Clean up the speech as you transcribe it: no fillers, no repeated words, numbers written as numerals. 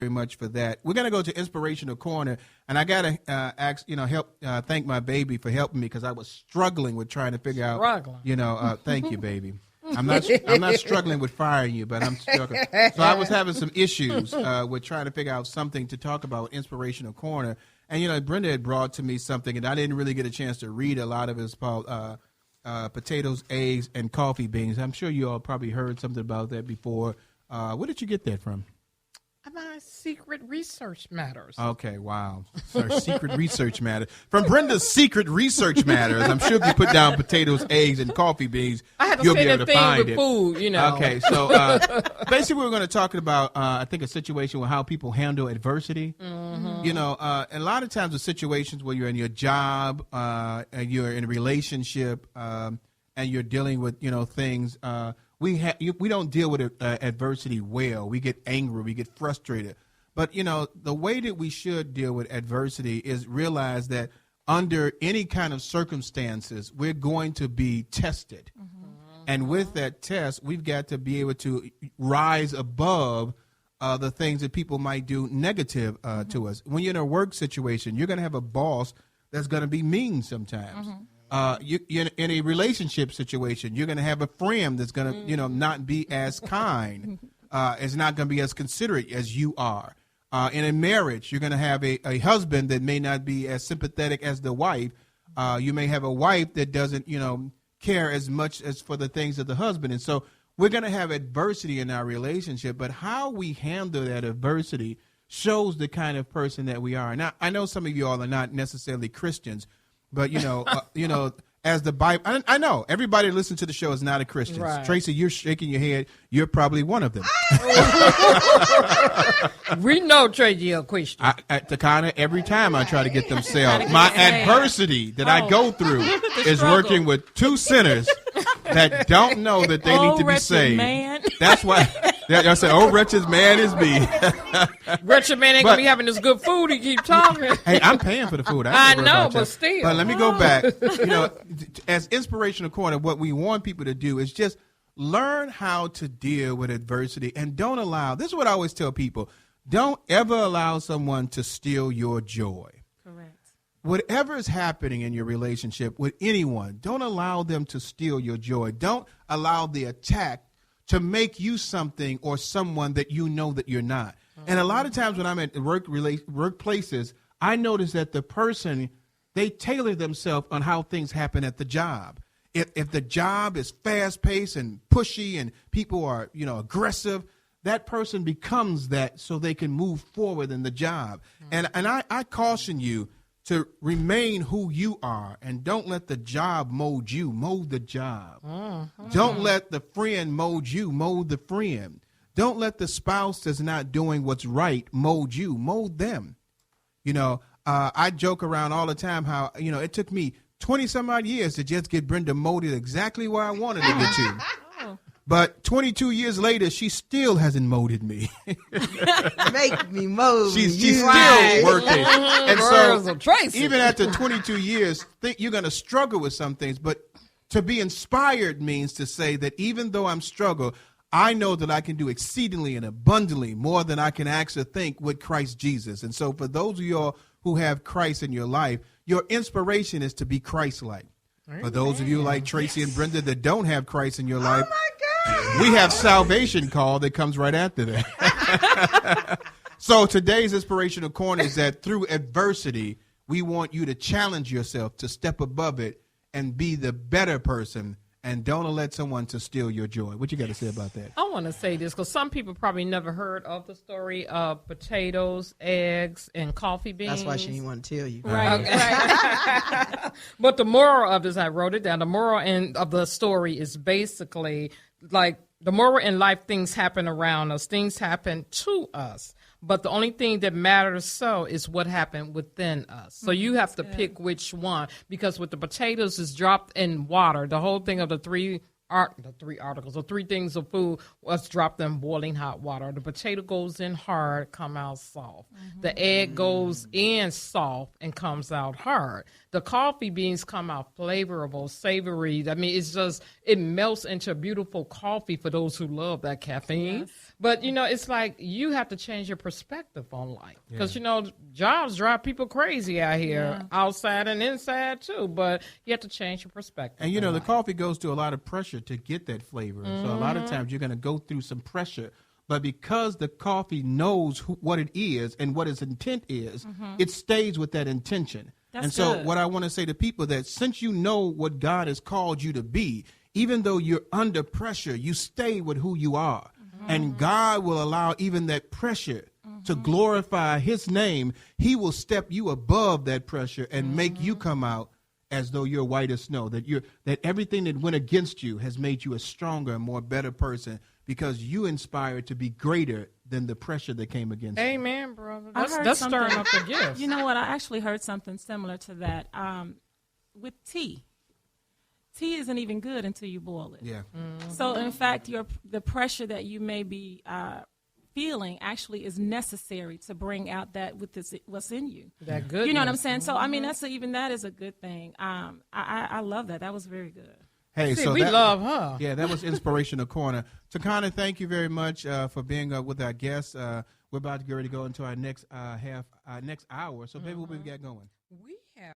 very much for that. We're going to go to Inspirational Corner, and I got to thank my baby for helping me because I was struggling with trying to figure out, thank you, baby. I'm not struggling with firing you, but I'm struggling. So I was having some issues with trying to figure out something to talk about with Inspirational Corner. And, Brenda had brought to me something, and I didn't really get a chance to read a lot of it. It's called Potatoes, Eggs, and Coffee Beans. I'm sure you all probably heard something about that before. Where did you get that from? My Secret Research Matters. Okay, wow. Sorry, Secret Research Matters. From Brenda's Secret Research Matters. I'm sure if you put down potatoes, eggs, and coffee beans, you'll be able to find it. Food, Okay, so basically we're going to talk about, I think, a situation with how people handle adversity. Mm-hmm. A lot of times the situations where you're in your job, and you're in a relationship, and you're dealing with, things, we don't deal with adversity well. We get angry. We get frustrated. But, the way that we should deal with adversity is realize that under any kind of circumstances, we're going to be tested. Mm-hmm. And with that test, we've got to be able to rise above the things that people might do negative to us. When you're in a work situation, you're going to have a boss that's going to be mean sometimes. Mm-hmm. You're in a relationship situation, you're going to have a friend that's going to, not be as kind, is not going to be as considerate as you are. In a marriage, you're going to have a husband that may not be as sympathetic as the wife. You may have a wife that doesn't, care as much as for the things of the husband. And so we're going to have adversity in our relationship, but how we handle that adversity shows the kind of person that we are. Now, I know some of you all are not necessarily Christians, but, as the Bible, I know everybody listening to the show is not a Christian. Right. Tracy, you're shaking your head. You're probably one of them. We know Tracy, you're a Christian. Takana, every time I try to get them saved, my adversity that I go through is working with two sinners that don't know that they need to be saved. Man. That's why. I said, "Oh, wretched man is me." Wretched man ain't gonna be having this good food. He keep talking. Hey, I'm paying for the food. I know, but still. But let me go back. As Inspirational Corner, what we want people to do is just learn how to deal with adversity, and don't allow. This is what I always tell people: don't ever allow someone to steal your joy. Correct. Whatever is happening in your relationship with anyone, don't allow them to steal your joy. Don't allow the attack to make you something or someone that you know that you're not. Mm-hmm. And a lot of times when I'm at workplaces, I notice that the person, they tailor themselves on how things happen at the job. If the job is fast-paced and pushy and people are, aggressive, that person becomes that so they can move forward in the job. Mm-hmm. And I caution you to remain who you are, and don't let the job mold you. Mold the job. Mm-hmm. Don't let the friend mold you. Mold the friend. Don't let the spouse that's not doing what's right mold you. Mold them. I joke around all the time how, it took me 20-some-odd years to just get Brenda molded exactly where I wanted to get to. But 22 years later, she still hasn't molded me. Make me mold. She's still working. And so even after 22 years, you're going to struggle with some things. But to be inspired means to say that even though I'm struggling, I know that I can do exceedingly and abundantly more than I can actually think with Christ Jesus. And so for those of y'all who have Christ in your life, your inspiration is to be Christ-like. Amen. For those of you like Tracy and Brenda that don't have Christ in your life, we have salvation call that comes right after that. So today's Inspirational Corner is that through adversity, we want you to challenge yourself to step above it and be the better person, and don't let someone to steal your joy. What you got to say about that? I want to say this because some people probably never heard of the story of potatoes, eggs, and coffee beans. That's why she didn't want to tell you. Right. Right. But the moral of this, I wrote it down. The moral of the story is basically like the moral in life, things happen around us. Things happen to us. But the only thing that matters is what happened within us. So you have to pick which one, because with the potatoes is dropped in water. The whole thing of the 3 the 3 articles or 3 things of food. Let's drop them in boiling hot water. The potato goes in hard, come out soft. The egg goes in soft and comes out hard. The coffee beans come out flavorful, savory. I mean, it melts into beautiful coffee for those who love that caffeine. Yes. But, it's like you have to change your perspective on life. Because, jobs drive people crazy out here, outside and inside too. But you have to change your perspective. And, the coffee goes through a lot of pressure to get that flavor. So a lot of times you're going to go through some pressure. But because the coffee knows what it is and what its intent is, it stays with that intention. That's so good. what I want to say to people that since you know what God has called you to be, even though you're under pressure, you stay with who you are. And God will allow even that pressure to glorify his name. He will step you above that pressure and make you come out as though you're white as snow, that everything that went against you has made you a stronger, more better person because you inspired to be greater than the pressure that came against you. Amen, brother. I heard That's something- stirring up the gifts. You know what? I actually heard something similar to that with tea. Tea isn't even good until you boil it. Yeah. So, in fact, the pressure that you may be feeling actually is necessary to bring out what's in you. That good. You know what I'm saying? So, I mean, even that is a good thing. I love that. That was very good. Hey, See, so we that, love her. Yeah, that was Inspirational Corner. Takana, thank you very much for being with our guests. We're about to get ready to go into our next hour. So, baby, what we got going?